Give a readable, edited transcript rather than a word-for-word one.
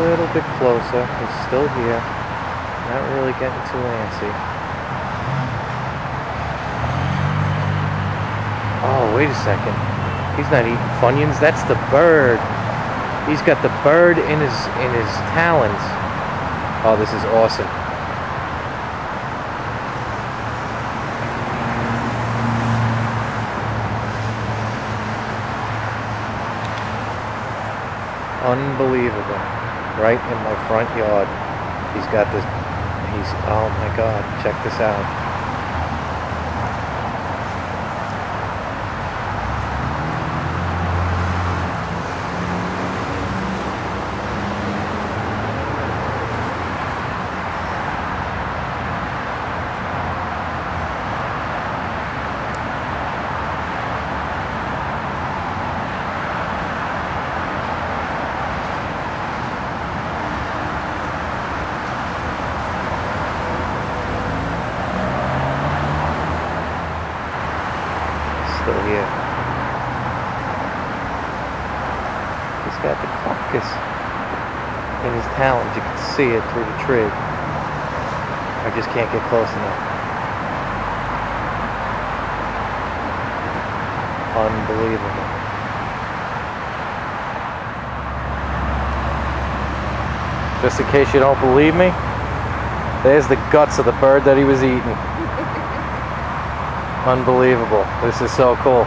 little bit closer. He's still here. Not really getting too antsy. Oh, wait a second. He's not eating Funyuns. That's the bird. He's got the bird in his talons. Oh, this is awesome. Unbelievable. Right in my front yard. He's got this. Oh my God. Check this out. Still here. He's got the carcass in his talons. You can see it through the tree. I just can't get close enough. Unbelievable. Just in case you don't believe me, there's the guts of the bird that he was eating. Unbelievable. This is so cool.